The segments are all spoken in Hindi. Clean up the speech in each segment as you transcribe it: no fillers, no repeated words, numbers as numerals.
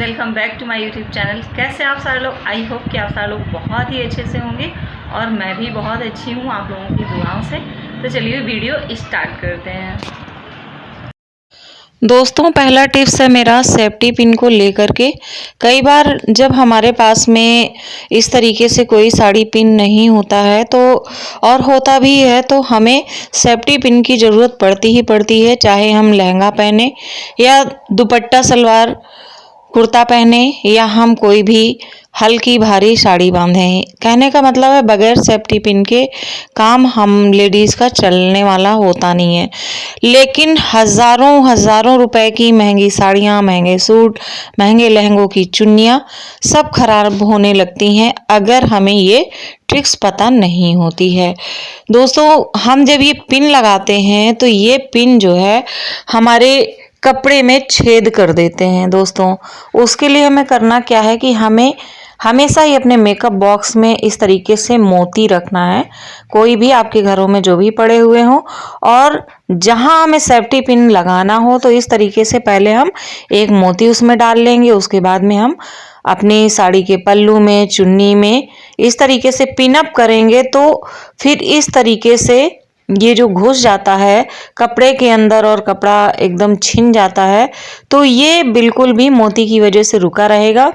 Welcome back to my YouTube channel. कैसे आप सारे लोग? आई होप कि आप सारे लोग बहुत ही अच्छे से होंगे और मैं भी बहुत अच्छी हूँ आप लोगों की दुआओं से। तो चलिए वीडियो स्टार्ट करते हैं। दोस्तों, पहला टिप्स है मेरा सेफ्टी पिन को लेकर के। कई बार जब हमारे पास में इस तरीके से कोई साड़ी पिन नहीं होता है तो और होता भी है तो हमें सेफ्टी पिन की ज़रूरत पड़ती ही पड़ती है, चाहे हम लहंगा पहने या दुपट्टा सलवार कुर्ता पहने या हम कोई भी हल्की भारी साड़ी बांधें। कहने का मतलब है बगैर सेफ्टी पिन के काम हम लेडीज़ का चलने वाला होता नहीं है। लेकिन हज़ारों हज़ारों रुपए की महंगी साड़ियाँ, महंगे सूट, महंगे लहंगों की चुन्नियाँ सब खराब होने लगती हैं अगर हमें ये ट्रिक्स पता नहीं होती है। दोस्तों, हम जब ये पिन लगाते हैं तो ये पिन जो है हमारे कपड़े में छेद कर देते हैं। दोस्तों, उसके लिए हमें करना क्या है कि हमें हमेशा ही अपने मेकअप बॉक्स में इस तरीके से मोती रखना है, कोई भी आपके घरों में जो भी पड़े हुए हों, और जहां हमें सेफ्टी पिन लगाना हो तो इस तरीके से पहले हम एक मोती उसमें डाल लेंगे। उसके बाद में हम अपनी साड़ी के पल्लू में, चुन्नी में इस तरीके से पिन अप करेंगे तो फिर इस तरीके से ये जो घुस जाता है कपड़े के अंदर और कपड़ा एकदम छिन जाता है, तो ये बिल्कुल भी मोती की वजह से रुका रहेगा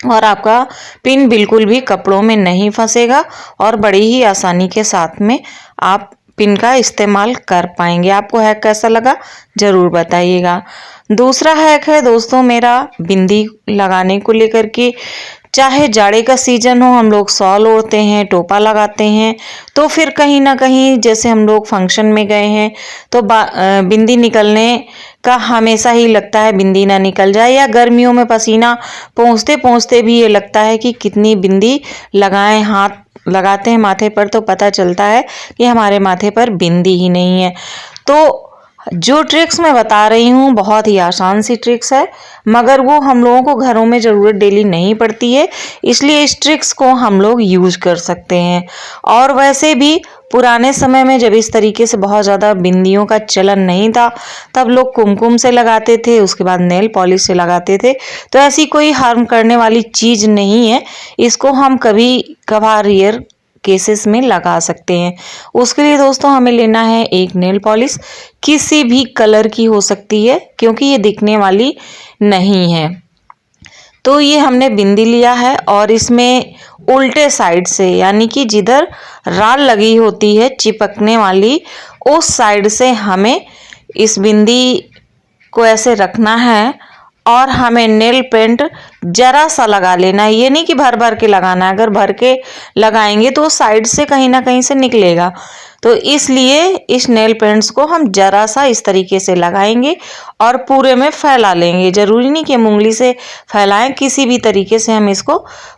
और आपका पिन बिल्कुल भी कपड़ों में नहीं फंसेगा और बड़ी ही आसानी के साथ में आप पिन का इस्तेमाल कर पाएंगे। आपको हैक कैसा लगा ज़रूर बताइएगा। दूसरा हैक है दोस्तों मेरा बिंदी लगाने को लेकर के। चाहे जाड़े का सीजन हो, हम लोग शॉल ओढ़ते हैं, टोपा लगाते हैं, तो फिर कहीं ना कहीं जैसे हम लोग फंक्शन में गए हैं तो बिंदी निकलने का हमेशा ही लगता है बिंदी ना निकल जाए, या गर्मियों में पसीना पोंछते पोंछते भी ये लगता है कि कितनी बिंदी लगाएं। हाथ लगाते हैं माथे पर तो पता चलता है कि हमारे माथे पर बिंदी ही नहीं है। तो जो ट्रिक्स मैं बता रही हूँ बहुत ही आसान सी ट्रिक्स है, मगर वो हम लोगों को घरों में ज़रूरत डेली नहीं पड़ती है, इसलिए इस ट्रिक्स को हम लोग यूज कर सकते हैं। और वैसे भी पुराने समय में जब इस तरीके से बहुत ज़्यादा बिंदियों का चलन नहीं था तब लोग कुमकुम से लगाते थे, उसके बाद नेल पॉलिश से लगाते थे। तो ऐसी कोई हार्म करने वाली चीज़ नहीं है, इसको हम कभी कभार रेयर केसेस में लगा सकते हैं। उसके लिए दोस्तों हमें लेना है एक नेल पॉलिश, किसी भी कलर की हो सकती है क्योंकि ये दिखने वाली नहीं है। तो ये हमने बिंदी लिया है और इसमें उल्टे साइड से, यानी कि जिधर राल लगी होती है चिपकने वाली, उस साइड से हमें इस बिंदी को ऐसे रखना है और हमें नेल पेंट जरा सा लगा लेना है। ये नहीं कि भर भर के लगाना है, अगर भर के लगाएंगे तो साइड से कहीं ना कहीं से निकलेगा। तो इसलिए इस नेल पेंट्स को हम जरा सा इस तरीके से लगाएंगे और पूरे में फैला लेंगे। जरूरी नहीं कि हम उंगली से फैलाएं, किसी भी तरीके से हम इसको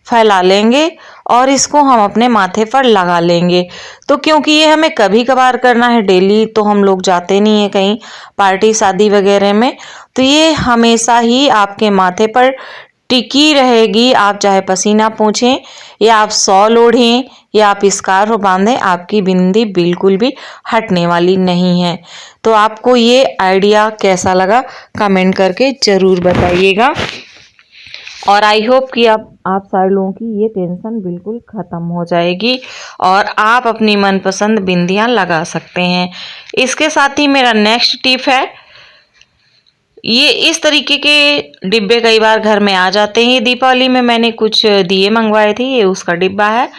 फैला लेंगे और इसको हम अपने माथे पर लगा लेंगे। तो क्योंकि ये हमें कभी कभार करना है, डेली तो हम लोग जाते नहीं है कहीं पार्टी शादी वगैरह में, तो ये हमेशा ही आपके माथे पर टिकी रहेगी। आप चाहे पसीना पोंछें या आप शॉल ओढ़ें या आप स्कार्फ बांधें, आपकी बिंदी बिल्कुल भी हटने वाली नहीं है। तो आपको ये आइडिया कैसा लगा कमेंट करके ज़रूर बताइएगा। और आई होप कि आप सारे लोगों की ये टेंशन बिल्कुल ख़त्म हो जाएगी और आप अपनी मनपसंद बिंदियाँ लगा सकते हैं। इसके साथ ही मेरा नेक्स्ट टिप है, ये इस तरीके के डिब्बे कई बार घर में आ जाते हैं। दीपावली में मैंने कुछ दिए मंगवाए थे, ये उसका डिब्बा है।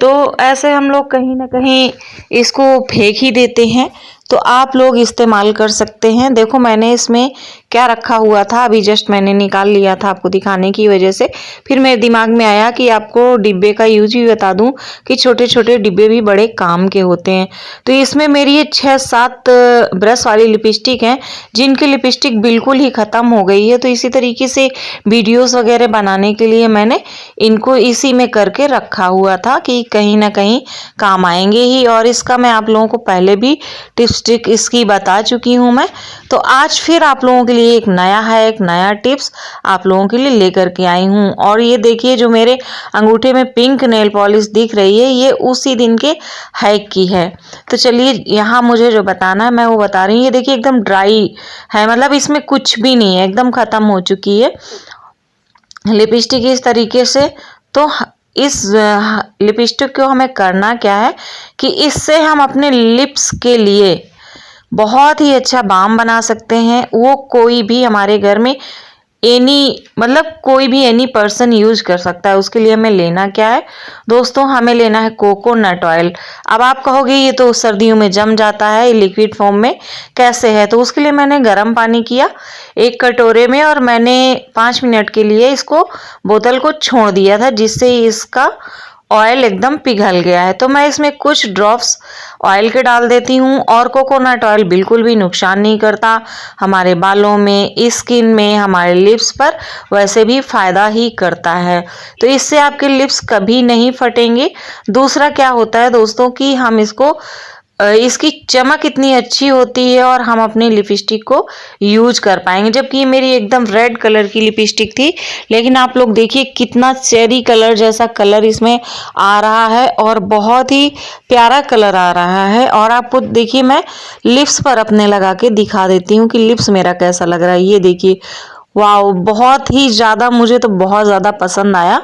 तो ऐसे हम लोग कहीं ना कहीं इसको फेंक ही देते हैं, तो आप लोग इस्तेमाल कर सकते हैं। देखो मैंने इसमें क्या रखा हुआ था, अभी जस्ट मैंने निकाल लिया था आपको दिखाने की वजह से। फिर मेरे दिमाग में आया कि आपको डिब्बे का यूज भी बता दूं कि छोटे छोटे डिब्बे भी बड़े काम के होते हैं। तो इसमें मेरी ये 6-7 ब्रश वाली लिपस्टिक हैं जिनकी लिपस्टिक बिल्कुल ही ख़त्म हो गई है। तो इसी तरीके से वीडियोस वगैरह बनाने के लिए मैंने इनको इसी में करके रखा हुआ था कि कहीं ना कहीं काम आएंगे ही। और इसका मैं आप लोगों को पहले भी टिप्स ट्रिक इसकी बता चुकी हूँ मैं। तो आज फिर आप लोगों के लिए एक नया है, एक नया टिप्स आप लोगों के लिए लेकर के आई हूँ। और ये देखिए जो मेरे अंगूठे में पिंक नेल पॉलिश दिख रही है, ये उसी दिन के हैक की है। तो चलिए यहाँ मुझे जो बताना है मैं वो बता रही हूँ। ये देखिए एकदम ड्राई है, मतलब इसमें कुछ भी नहीं है, एकदम ख़त्म हो चुकी है। लिपस्टिक इस तरीके से। तो इस लिपस्टिक को हमें करना क्या है कि इससे हम अपने लिप्स के लिए बहुत ही अच्छा बाम बना सकते हैं। वो कोई भी हमारे घर में कोई भी एनी पर्सन यूज कर सकता है। उसके लिए हमें लेना क्या है दोस्तों, हमें लेना है कोकोनट ऑयल। अब आप कहोगे ये तो सर्दियों में जम जाता है, लिक्विड फॉर्म में कैसे है? तो उसके लिए मैंने गर्म पानी किया एक कटोरे में और मैंने 5 मिनट के लिए इसको बोतल को छोड़ दिया था, जिससे इसका ऑयल एकदम पिघल गया है। तो मैं इसमें कुछ ड्रॉप्स ऑयल के डाल देती हूँ। और कोकोनट ऑयल बिल्कुल भी नुकसान नहीं करता हमारे बालों में, स्किन में, हमारे लिप्स पर वैसे भी फ़ायदा ही करता है। तो इससे आपके लिप्स कभी नहीं फटेंगे। दूसरा क्या होता है दोस्तों कि हम इसकी चमक इतनी अच्छी होती है और हम अपनी लिपस्टिक को यूज कर पाएंगे। जबकि ये मेरी एकदम रेड कलर की लिपस्टिक थी, लेकिन आप लोग देखिए कितना चेरी कलर जैसा कलर इसमें आ रहा है और बहुत ही प्यारा कलर आ रहा है। और आपको देखिए मैं लिप्स पर अपने लगा के दिखा देती हूँ कि लिप्स मेरा कैसा लग रहा है। ये देखिए, वाह, बहुत ही ज़्यादा, मुझे तो बहुत ज़्यादा पसंद आया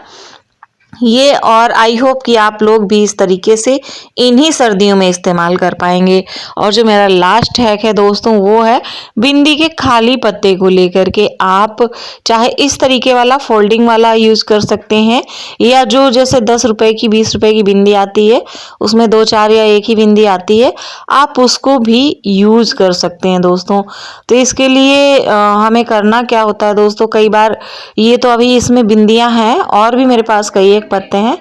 ये। और आई होप कि आप लोग भी इस तरीके से इन्हीं सर्दियों में इस्तेमाल कर पाएंगे। और जो मेरा लास्ट हैक है दोस्तों वो है बिंदी के खाली पत्ते को लेकर के। आप चाहे इस तरीके वाला फोल्डिंग वाला यूज कर सकते हैं, या जो जैसे 10 रुपए की 20 रुपए की बिंदी आती है, उसमें 2-4 या एक ही बिंदी आती है, आप उसको भी यूज कर सकते हैं दोस्तों। तो इसके लिए हमें करना क्या होता है दोस्तों, कई बार ये तो अभी इसमें बिंदियां हैं और भी मेरे पास कई एक पत्ते हैं,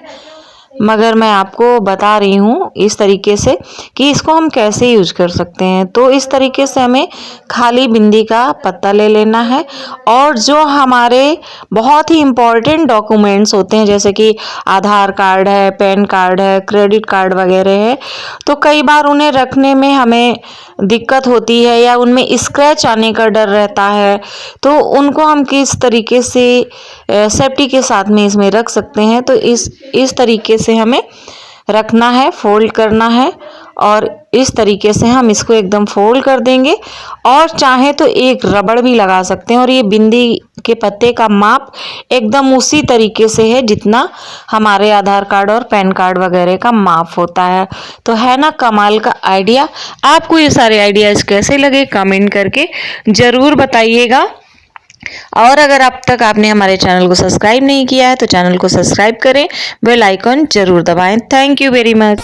मगर मैं आपको बता रही हूँ इस तरीके से कि इसको हम कैसे यूज कर सकते हैं। तो इस तरीके से हमें खाली बिंदी का पत्ता ले लेना है और जो हमारे बहुत ही इम्पोर्टेंट डॉक्यूमेंट्स होते हैं जैसे कि आधार कार्ड है, पैन कार्ड है, क्रेडिट कार्ड वगैरह है, तो कई बार उन्हें रखने में हमें दिक्कत होती है या उनमें स्क्रैच आने का डर रहता है। तो उनको हम किस तरीके से सेफ्टी के साथ में इसमें रख सकते हैं, तो इस तरीके से हमें रखना है, फोल्ड करना है और इस तरीके से हम इसको एकदम फोल्ड कर देंगे। और चाहे तो एक रबड़ भी लगा सकते हैं। और ये बिंदी के पत्ते का माप एकदम उसी तरीके से है जितना हमारे आधार कार्ड और पैन कार्ड वगैरह का माप होता है। तो है ना कमाल का आइडिया। आपको ये सारे आइडियाज कैसे लगे कमेंट करके ज़रूर बताइएगा। और अगर अब तक आपने हमारे चैनल को सब्सक्राइब नहीं किया है तो चैनल को सब्सक्राइब करें, बेल आइकन जरूर दबाएं। Thank you very much.